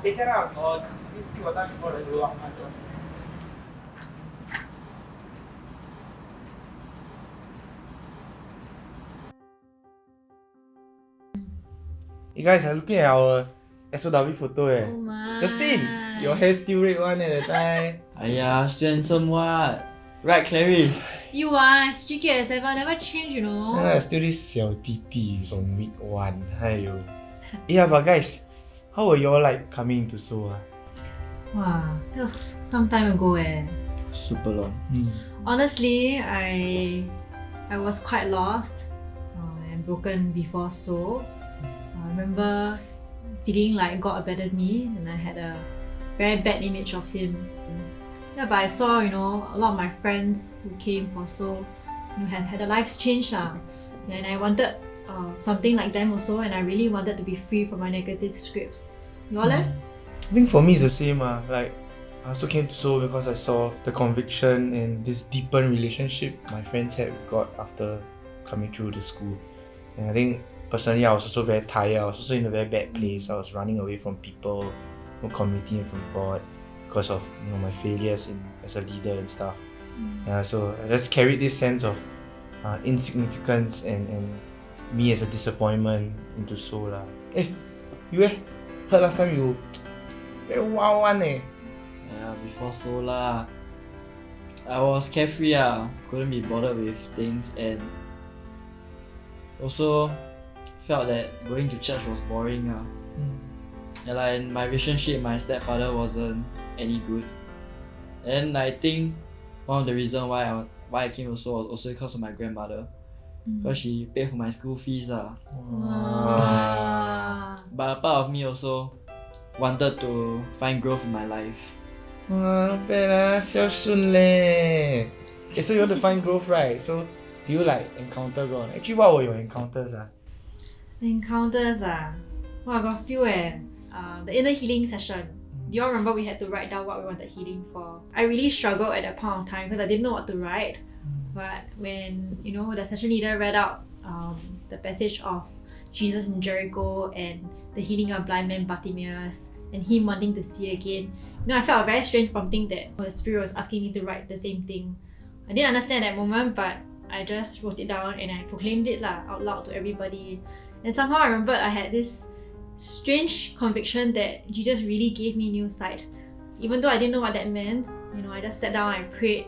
Eh, can I? Oh, this is what I should probably do. You guys are looking at our SOW photo Oh my. Justin, your hair still red one at the time. Aiya, still handsome what? Right, Clarice? You are streaky as ever, never change, you know. Still this 小弟弟 from week 1. Aiyo. Yeah, but guys, how were you all like coming into Seoul? Wow, that was some time ago eh. Super long. Honestly, I was quite lost and broken before Seoul. I remember feeling like God abandoned me and I had a very bad image of Him. Yeah, but I saw, a lot of my friends who came for Seoul, had their lives changed. And I wanted something like them also, and I really wanted to be free from my negative scripts. You all I think for me it's the same. Like, I also came to Seoul because I saw the conviction and this deepened relationship my friends had with God after coming through the school. And I think personally I was also very tired. I was also in a very bad place. I was running away from people, from community and from God because of my failures as a leader and stuff. Yeah, so I just carried this sense of insignificance and me as a disappointment into Seoul. Hey, you heard last time you very wild one eh? Yeah, before so lah. I was carefree couldn't be bothered with things and also felt that going to church was boring and my relationship with my stepfather wasn't any good. And I think one of the reasons why I came to Seoul was also because of my grandmother. Because she paid for my school fees. Wow. But a part of me also wanted to find growth in my life. Not bad 孝顺 leh. Okay, so you want to find growth, right? So do you like encounter God? Actually, what were your encounters? Encounters well, I got a few the inner healing session. Do you all remember we had to write down what we wanted healing for? I really struggled at that point of time because I didn't know what to write. But when the session leader read out the passage of Jesus in Jericho and the healing of blind man Bartimaeus and him wanting to see again, I felt a very strange prompting that the Spirit was asking me to write the same thing. I didn't understand at that moment, but I just wrote it down and I proclaimed it out loud to everybody. And somehow I remembered I had this strange conviction that Jesus really gave me new sight. Even though I didn't know what that meant, I just sat down and prayed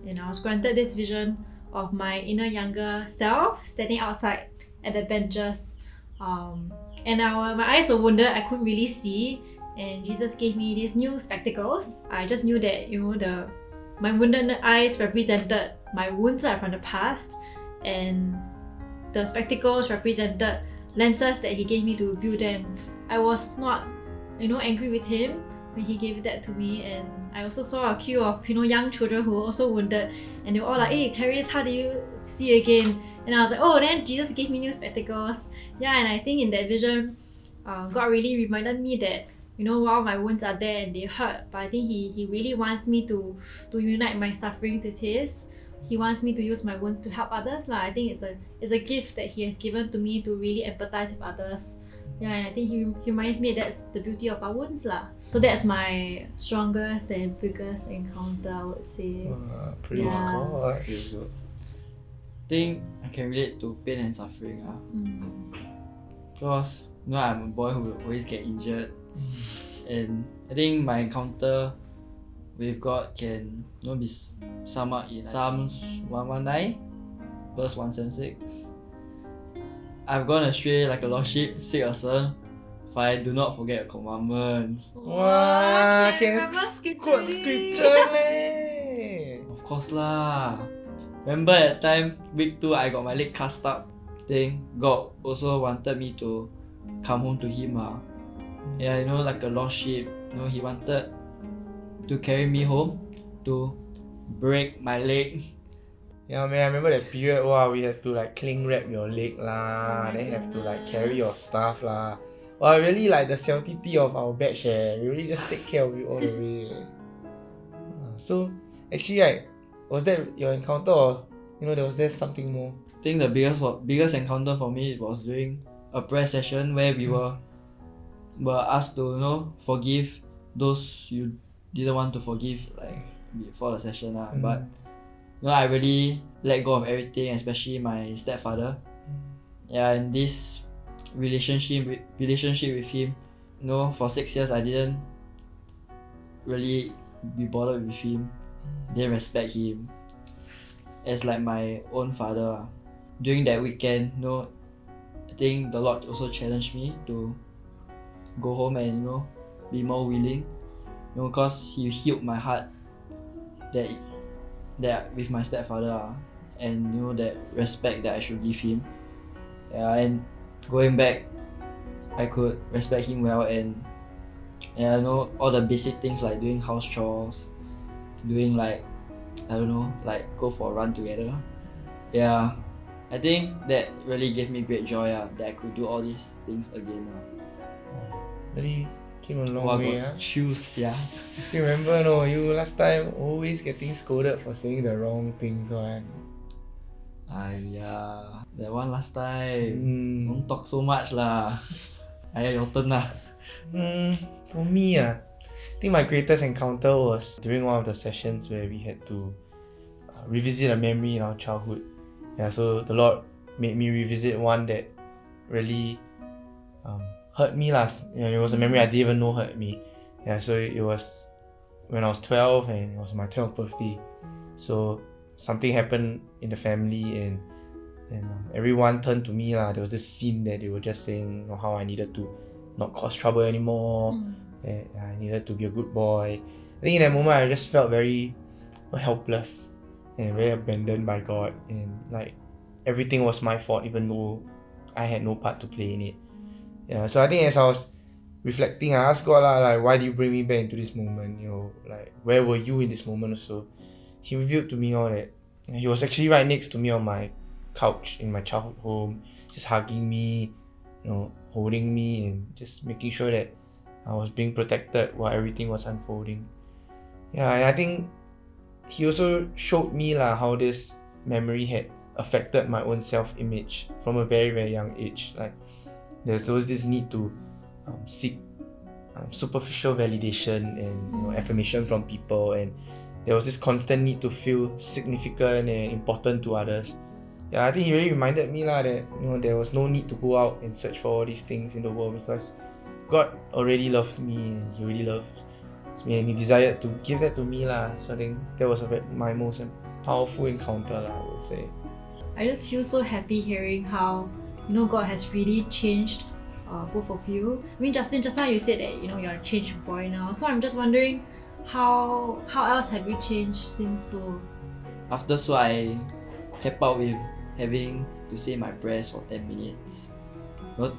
and I was granted this vision of my inner younger self standing outside at the benches. And my eyes were wounded, I couldn't really see, and Jesus gave me these new spectacles. I just knew that my wounded eyes represented my wounds from the past, and the spectacles represented lenses that He gave me to view them. I was not angry with Him when He gave that to me, and I also saw a queue of young children who were also wounded, and they were all like, "Hey Clarice, how do you see again?" And I was like, "Oh, then Jesus gave me new spectacles." Yeah, and I think in that vision, God really reminded me that while my wounds are there and they hurt, but I think He really wants me to unite my sufferings with His. He wants me to use my wounds to help others. I think it's a gift that He has given to me to really empathize with others. Yeah, and I think he reminds me that's the beauty of our wounds. So that's my strongest and biggest encounter, I would say. Praise God. Feels good. I think I can relate to pain and suffering. Because I'm a boy who will always get injured. And I think my encounter with God can be summed up in Psalms 119, verse 176. I've gone astray like a lost sheep, sick or son, for I do not forget your commandments. Wow, can quote scripture leh. Of course lah. Remember at time, week 2, I got my leg cast up. Then God also wanted me to come home to Him. Yeah, like a lost sheep. He wanted to carry me home, to break my leg. Yeah man, I remember that period, we had to like cling wrap your leg lah, then have to like carry your stuff lah. Really like the 小弟弟 of our batch we really just take care of you all the way. So actually was that your encounter or was there something more? I think the biggest encounter for me was during a prayer session where we were were asked to forgive those you didn't want to forgive like before the session but I really let go of everything, especially my stepfather. And this relationship with him, for 6 years I didn't really be bothered with him, didn't respect him as like my own father. During that weekend, I think the Lord also challenged me to go home and be more willing, because He healed my heart that with my stepfather and that respect that I should give him. And going back, I could respect him well, and all the basic things like doing house chores, doing like go for a run together. I think that really gave me great joy that I could do all these things again. Really came a long way. Chills, yeah. I still remember, you last time always getting scolded for saying the wrong things one. Yeah, that one last time. Don't talk so much lah. Your turn lah. For me, I think my greatest encounter was during one of the sessions where we had to revisit a memory in our childhood. So the Lord made me revisit one that really hurt me last. It was a memory I didn't even know hurt me. So it was when I was 12 and it was my 12th birthday. So something happened in the family and everyone turned to me lah. There was this scene that they were just saying how I needed to not cause trouble anymore, that I needed to be a good boy. I think in that moment I just felt very helpless and very abandoned by God, and like everything was my fault even though I had no part to play in it. So I think as I was reflecting, I asked God like, why did you bring me back into this moment? Like where were you in this moment also? He revealed to me all that He was actually right next to me on my couch in my childhood home, just hugging me, holding me and just making sure that I was being protected while everything was unfolding. And I think He also showed me how this memory had affected my own self-image from a very, very young age. Like there's always this need to seek superficial validation and affirmation from people, and there was this constant need to feel significant and important to others. I think He really reminded me that there was no need to go out and search for all these things in the world, because God already loved me and He really loved me and He desired to give that to me So I think that was my most powerful encounter I would say. I just feel so happy hearing how God has really changed both of you. I mean, Justin, just now you said that you're a changed boy now, so I'm just wondering how else have you changed since so? After so I kept up with having to say my prayers for 10 minutes.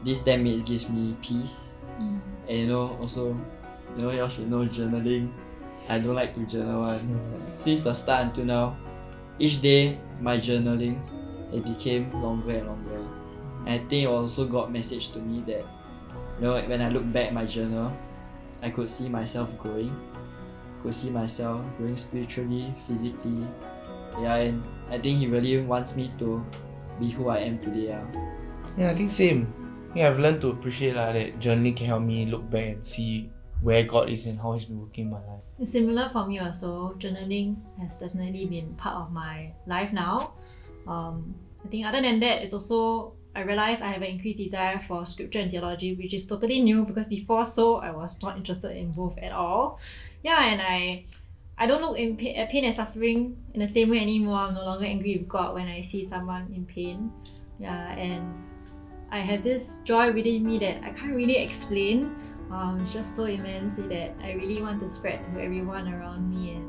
These 10 minutes gives me peace. And also y'all should know journaling. I don't like to journal one. Since the start until now, each day my journaling it became longer and longer. And I think it also got message to me that when I look back at my journal, I could see myself growing. Could see myself growing spiritually, physically. And I think He really wants me to be who I am today. I think same. I've learned to appreciate that journaling can help me look back and see where God is and how He's been working in my life. It's similar for me also. Journaling has definitely been part of my life now. I think other than that, it's also I realized I have an increased desire for scripture and theology, which is totally new because before I was not interested in both at all. And I don't look at pain and suffering in the same way anymore. I'm no longer angry with God when I see someone in pain. And I have this joy within me that I can't really explain. It's just so immense that I really want to spread to everyone around me, and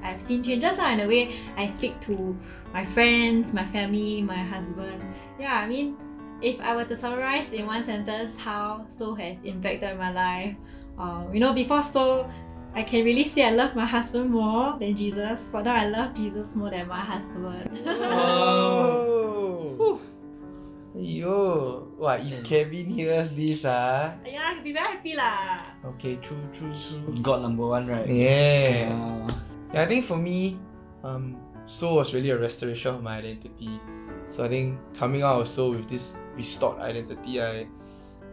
I've seen changes in the way I speak to my friends, my family, my husband. I mean, if I were to summarize in one sentence how Soul has impacted my life, before Soul, I can really say I love my husband more than Jesus, but now I love Jesus more than my husband. Yo, if Kevin hears this, he'll be very happy lah. Okay, true. God number one, right? Yeah, I think for me, Soul was really a restoration of my identity. So I think coming out of Soul with this restored identity, I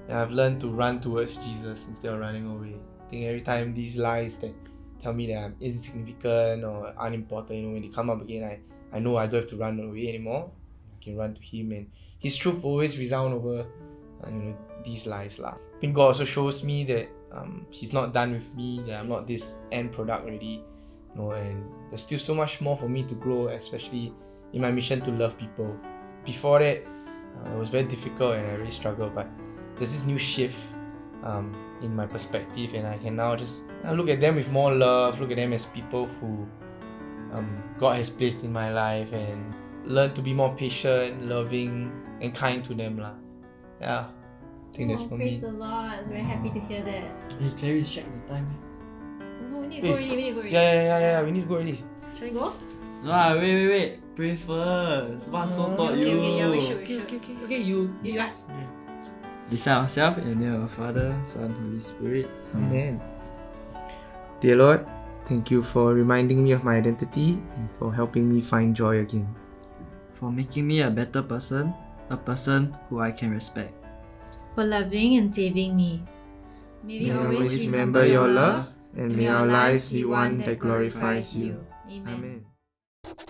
And I've learned to run towards Jesus instead of running away. I think every time these lies that tell me that I'm insignificant or unimportant, when they come up again, I know I don't have to run away anymore. I can run to Him, and His truth always resound over these lies lah. I think God also shows me that He's not done with me, that I'm not this end product already, and there's still so much more for me to grow, especially in my mission to love people. Before that, it was very difficult and I really struggled, but there's this new shift in my perspective, and I can now just look at them with more love, look at them as people who God has placed in my life, and learn to be more patient, loving, and kind to them lah. Yeah, I think that's for praise me. the Lord. Very happy to hear that. Hey, Clarice, check the time. No, we need to go already. We need to go already. Yeah, we need to go already. Shall we go? No, wait. Pray first. What so taught Okay, you? yeah, we should. Okay, you Yes. Decide ourselves in the name of Father, Son, Holy Spirit. Amen. Dear Lord, thank you for reminding me of my identity and for helping me find joy again. For making me a better person, a person who I can respect. For loving and saving me. May we May I always always remember your love, and may our lives be one that glorifies you. Amen. Amen.